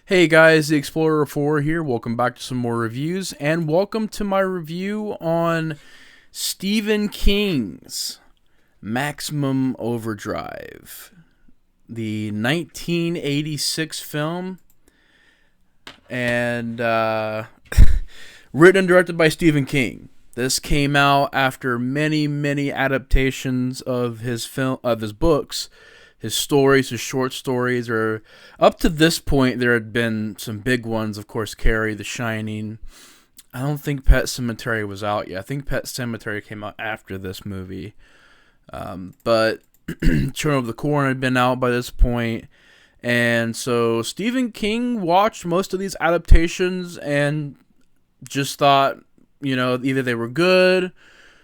Hey guys, the Explorer 4 here. Welcome back to some more reviews, and welcome to my review on Stephen King's Maximum Overdrive, the 1986 film, and written and directed by Stephen King. This came out after many adaptations of his books, his stories, his short stories. Or up to this point, there had been some big ones. Of course, Carrie, The Shining. I don't think Pet Sematary was out yet. I think Pet Sematary came out after this movie. But Children of the Corn had been out by this point. And so Stephen King watched most of these adaptations and just thought, either they were good,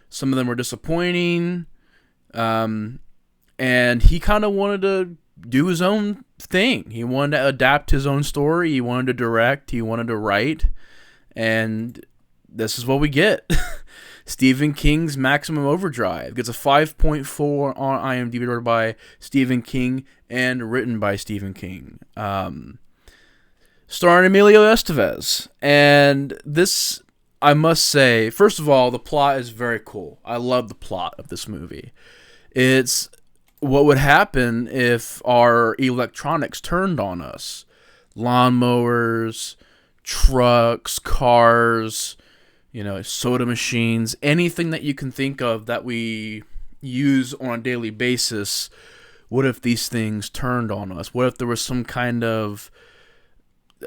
some of them were disappointing, and he kind of wanted to do his own thing. He wanted to adapt his own story. He wanted to direct. He wanted to write. And this is what we get. Stephen King's Maximum Overdrive gets a 5.4 on IMDb, directed by Stephen King and written by Stephen King. Starring Emilio Estevez. And this, I must say, first of all, the plot is very cool. I love the plot of this movie. It's what would happen if our electronics turned on us. Lawnmowers, trucks, cars, soda machines, anything that you can think of that we use on a daily basis. What if these things turned on us? What if there was some kind of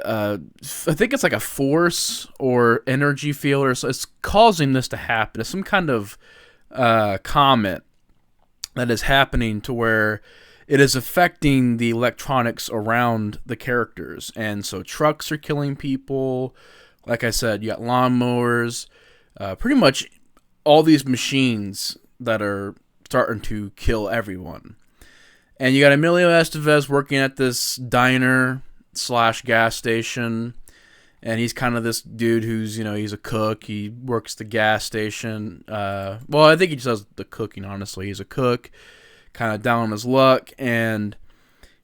I think it's like a force or energy field, or so it's causing this to happen. It's some kind of comet that is happening to where it is affecting the electronics around the characters. And so trucks are killing people. Like I said, you got lawnmowers, pretty much all these machines that are starting to kill everyone. And you got Emilio Estevez working at this diner / gas station, and he's kind of this dude who's, he's a cook. He works the gas station. Well, I think he just does the cooking, honestly. He's a cook, kind of down on his luck, and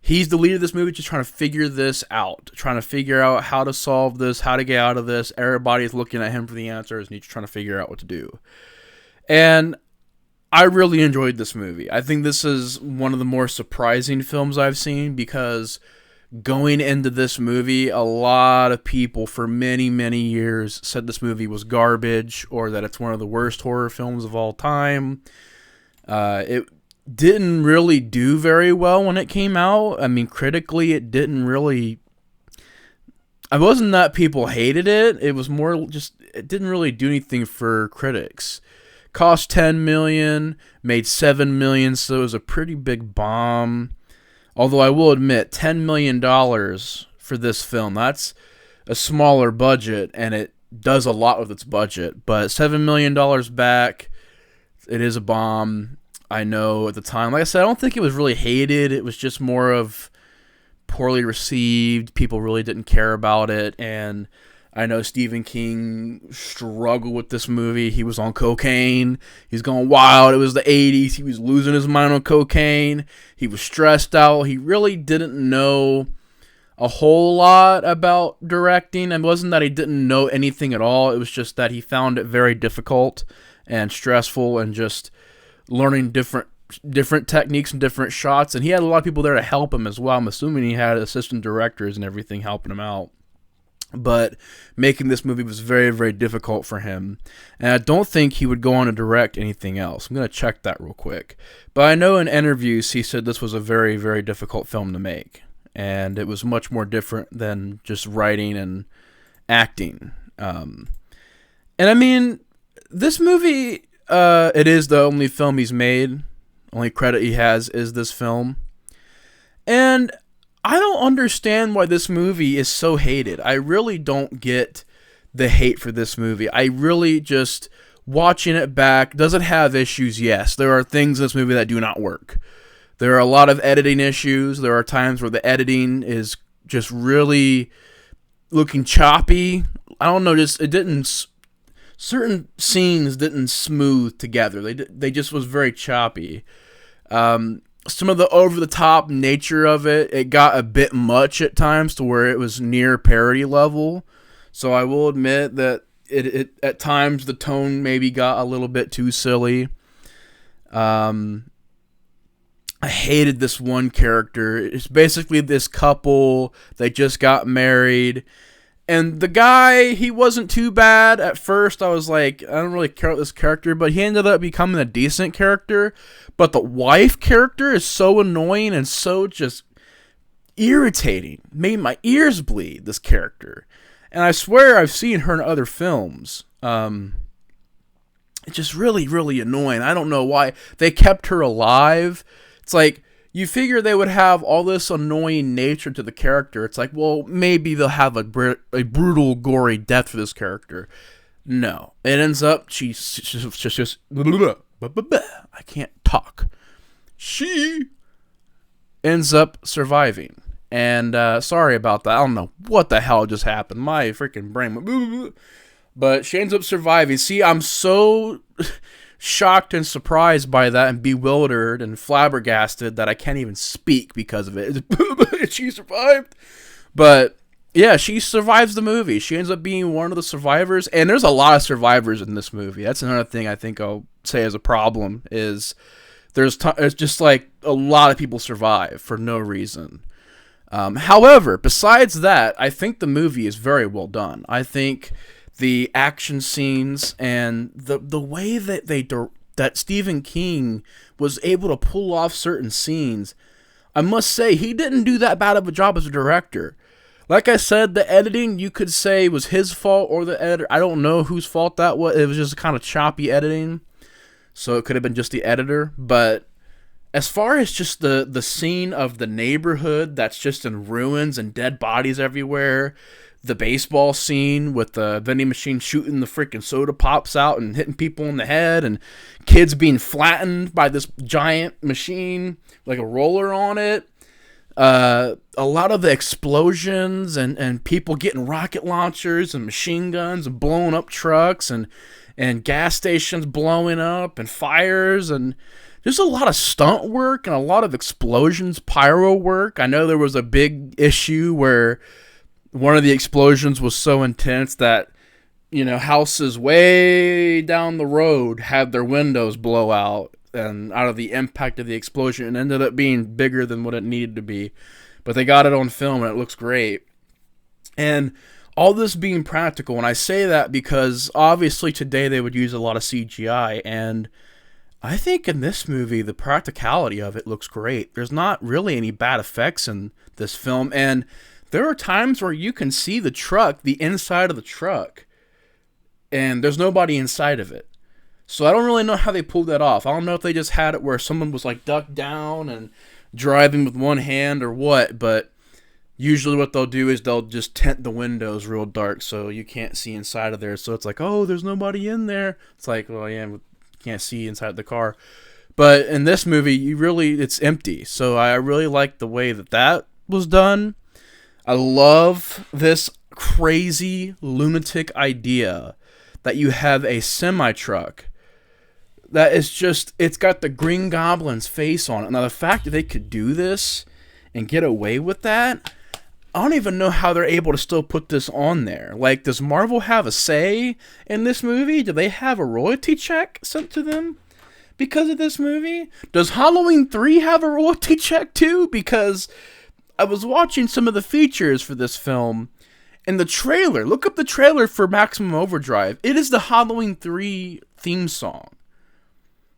he's the lead of this movie, just trying to figure this out, trying to figure out how to solve this, how to get out of this. Everybody's looking at him for the answers, and he's trying to figure out what to do. And I really enjoyed this movie. I think this is one of the more surprising films I've seen, because going into this movie, a lot of people for many years said this movie was garbage, or that it's one of the worst horror films of all time. It didn't really do very well when it came out. I mean, critically, it didn't really... It wasn't that people hated it. It was more just... It didn't really do anything for critics. Cost $10 million, made $7 million, so it was a pretty big bomb. Although I will admit, $10 million for this film, that's a smaller budget, and it does a lot with its budget. But $7 million back, it is a bomb. I know at the time, like I said, I don't think it was really hated. It was just more of poorly received. People really didn't care about it. And I know Stephen King struggled with this movie. He was on cocaine. He's going wild. It was the 80s. He was losing his mind on cocaine. He was stressed out. He really didn't know a whole lot about directing. It wasn't that he didn't know anything at all. It was just that he found it very difficult and stressful, and just learning different techniques and different shots. And he had a lot of people there to help him as well. I'm assuming he had assistant directors and everything helping him out. But making this movie was very difficult for him. And I don't think he would go on to direct anything else. I'm going to check that real quick. But I know in interviews he said this was a very difficult film to make. And it was much more different than just writing and acting. And I mean, this movie, it is the only film he's made. Only credit he has is this film. And I don't understand why this movie is so hated. I really don't get the hate for this movie. I really just, watching it back, does it have issues? Yes. There are things in this movie that do not work. There are a lot of editing issues. There are times where the editing is just really looking choppy. I don't know, certain scenes didn't smooth together. They just was very choppy. some of the over-the-top nature of it got a bit much at times to where it was near parody level. So I will admit that it at times the tone maybe got a little bit too silly. I hated this one character. It's basically this couple. They just got married. And the guy, he wasn't too bad. At first, I was like, I don't really care about this character. But he ended up becoming a decent character. But the wife character is so annoying and so just irritating. Made my ears bleed, this character. And I swear I've seen her in other films. It's just really, really annoying. I don't know why they kept her alive. It's like, you figure they would have all this annoying nature to the character. It's like, well, maybe they'll have a brutal, gory death for this character. No. It ends up, she's just I can't talk. She ends up surviving. And sorry about that. I don't know what the hell just happened. My freaking brain went. But she ends up surviving. See, I'm so shocked and surprised by that and bewildered and flabbergasted that I can't even speak because of it. She survived. But yeah, she survives the movie. She ends up being one of the survivors. And there's a lot of survivors in this movie. That's another thing I think I'll say as a problem is it's just like a lot of people survive for no reason. However, besides that, I think the movie is very well done. I think the action scenes and the way that that Stephen King was able to pull off certain scenes, I must say he didn't do that bad of a job as a director. Like I said, the editing you could say was his fault or the editor. I don't know whose fault that was. It was just kind of choppy editing, so it could have been just the editor. But as far as just the scene of the neighborhood that's just in ruins and dead bodies everywhere, the baseball scene with the vending machine shooting the freaking soda pops out and hitting people in the head, and kids being flattened by this giant machine like a roller on it. A lot of the explosions and people getting rocket launchers and machine guns and blowing up trucks and gas stations blowing up and fires, and there's a lot of stunt work and a lot of explosions, pyro work. I know there was a big issue where one of the explosions was so intense that, houses way down the road had their windows blow out and out of the impact of the explosion, and ended up being bigger than what it needed to be. But they got it on film and it looks great. And all this being practical, and I say that because obviously today they would use a lot of CGI, and I think in this movie, the practicality of it looks great. There's not really any bad effects in this film, and there are times where you can see the truck, the inside of the truck, and there's nobody inside of it. So I don't really know how they pulled that off. I don't know if they just had it where someone was like ducked down and driving with one hand or what, but usually what they'll do is they'll just tint the windows real dark so you can't see inside of there. So it's like, oh, there's nobody in there. It's like, well, yeah, can't see inside the car. But in this movie, it's empty. So I really like the way that was done. I love this crazy lunatic idea that you have a semi-truck that is just, it's got the Green Goblin's face on it. Now, the fact that they could do this and get away with that, I don't even know how they're able to still put this on there. Like, does Marvel have a say in this movie? Do they have a royalty check sent to them because of this movie? Does Halloween 3 have a royalty check too? Because I was watching some of the features for this film, and the trailer, look up the trailer for Maximum Overdrive. It is the Halloween 3 theme song.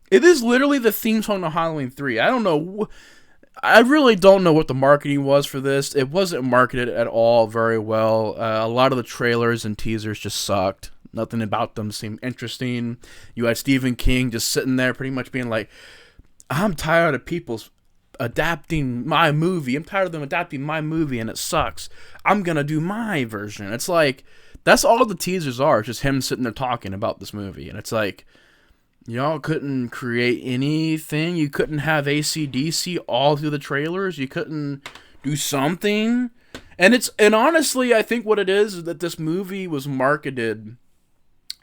It is literally the theme song to Halloween 3. I really don't know what the marketing was for this. It wasn't marketed at all very well. A lot of the trailers and teasers just sucked. Nothing about them seemed interesting. You had Stephen King just sitting there pretty much being like, I'm tired of people adapting my movie. I'm tired of them adapting my movie and it sucks. I'm going to do my version. It's like, that's all the teasers are. It's just him sitting there talking about this movie. And it's like, y'all couldn't create anything. You couldn't have AC/DC all through the trailers. You couldn't do something. And honestly, I think what it is that this movie was marketed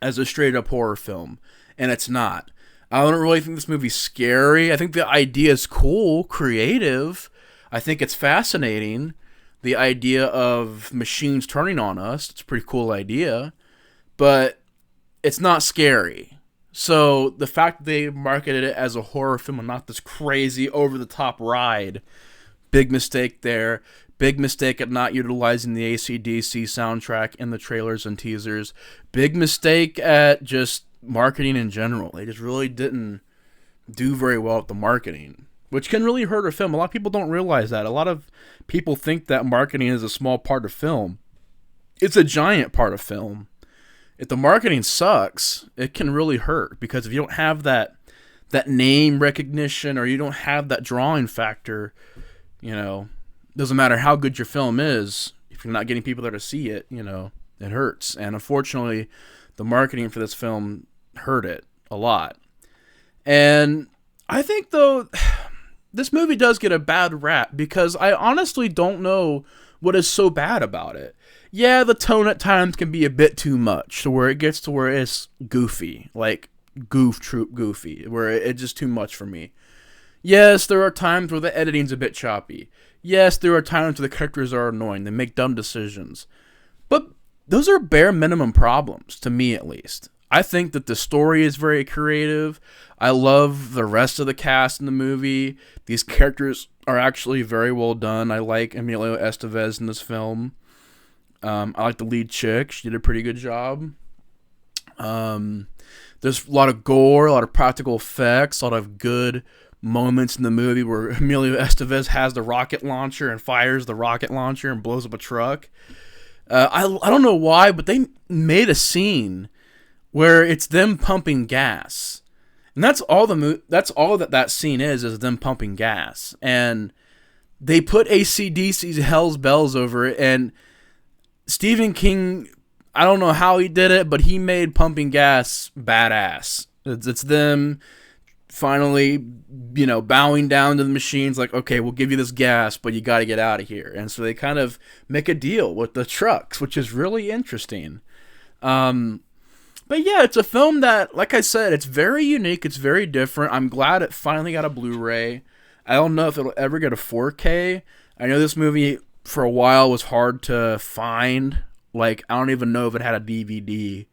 as a straight up horror film, and it's not. I don't really think this movie's scary. I think the idea is cool, creative. I think it's fascinating. The idea of machines turning on us, it's a pretty cool idea. But it's not scary. So the fact that they marketed it as a horror film and not this crazy, over-the-top ride, big mistake there. Big mistake at not utilizing the AC/DC soundtrack in the trailers and teasers. Big mistake at just marketing in general. They just really didn't do very well at the marketing, which can really hurt a film. A lot of people don't realize that. A lot of people think that marketing is a small part of film. It's a giant part of film. If the marketing sucks, it can really hurt, because if you don't have that name recognition, or you don't have that drawing factor, doesn't matter how good your film is, if you're not getting people there to see it, it hurts. And unfortunately, the marketing for this film hurt it a lot. And I think, though, this movie does get a bad rap, because I honestly don't know what is so bad about it. Yeah, the tone at times can be a bit too much, to where it gets to where it's goofy, like Goof Troop goofy, where it's just too much for me. Yes, there are times where the editing's a bit choppy. Yes, there are times where the characters are annoying. They make dumb decisions. But those are bare minimum problems, to me at least. I think that the story is very creative. I love the rest of the cast in the movie. These characters are actually very well done. I like Emilio Estevez in this film. I like the lead chick. She did a pretty good job. There's a lot of gore, a lot of practical effects, a lot of good moments in the movie where Emilio Estevez has the rocket launcher and fires the rocket launcher and blows up a truck. I don't know why, but they made a scene where it's them pumping gas, and that's all that scene is them pumping gas. And they put AC/DC's Hell's Bells over it, and Stephen King, I don't know how he did it, but he made pumping gas badass. It's them finally, bowing down to the machines, like, okay, we'll give you this gas, but you got to get out of here. And so they kind of make a deal with the trucks, which is really interesting. But yeah, it's a film that, like I said, it's very unique. It's very different. I'm glad it finally got a Blu-ray. I don't know if it'll ever get a 4K. I know this movie for a while was hard to find. Like, I don't even know if it had a DVD.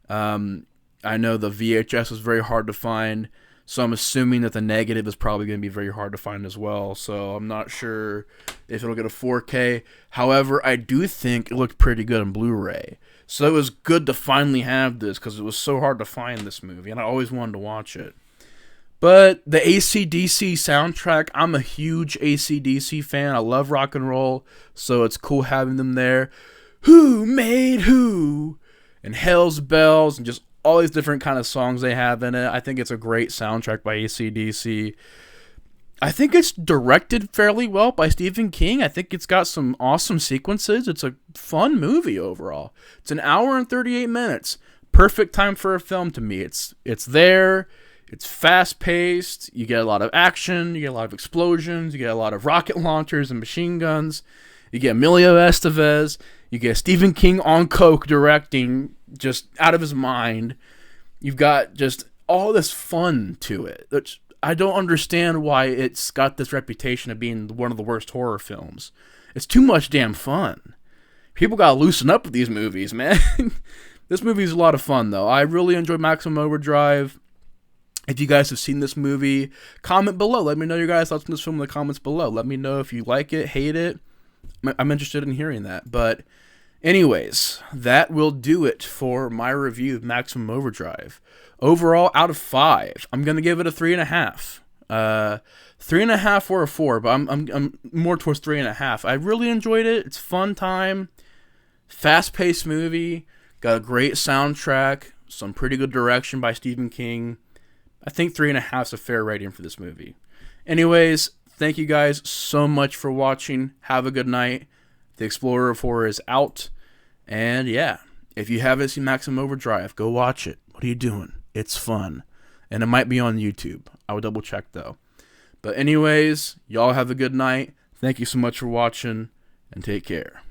I know the VHS was very hard to find. So I'm assuming that the negative is probably going to be very hard to find as well. So I'm not sure if it'll get a 4K. However, I do think it looked pretty good on Blu-ray. So it was good to finally have this, because it was so hard to find this movie, and I always wanted to watch it. But the AC/DC soundtrack, I'm a huge AC/DC fan. I love rock and roll, so it's cool having them there. Who Made Who? And Hell's Bells, and just all these different kind of songs they have in it. I think it's a great soundtrack by AC/DC. I think it's directed fairly well by Stephen King. I think it's got some awesome sequences. It's a fun movie overall. It's an hour and 38 minutes. Perfect time for a film to me. It's there. It's fast-paced. You get a lot of action. You get a lot of explosions. You get a lot of rocket launchers and machine guns. You get Emilio Estevez. You get Stephen King on coke directing, just out of his mind. You've got just all this fun to it, which I don't understand why it's got this reputation of being one of the worst horror films. It's too much damn fun. People gotta loosen up with these movies, man. This movie's a lot of fun, though. I really enjoyed Maximum Overdrive. If you guys have seen this movie, comment below. Let me know your guys' thoughts on this film in the comments below. Let me know if you like it, hate it. I'm interested in hearing that. But anyways, that will do it for my review of Maximum Overdrive. Overall, out of 5, I'm gonna give it a 3.5. 3.5 or a 4, but I'm more towards 3.5. I really enjoyed it. It's a fun time, fast-paced movie, got a great soundtrack, some pretty good direction by Stephen King. I think 3.5 is a fair rating for this movie. Anyways, thank you guys so much for watching. Have a good night. The Explorer of Horror is out. And yeah, if you haven't seen Maximum Overdrive, go watch it. What are you doing? It's fun. And it might be on YouTube. I will double check though. But anyways, y'all have a good night. Thank you so much for watching, and take care.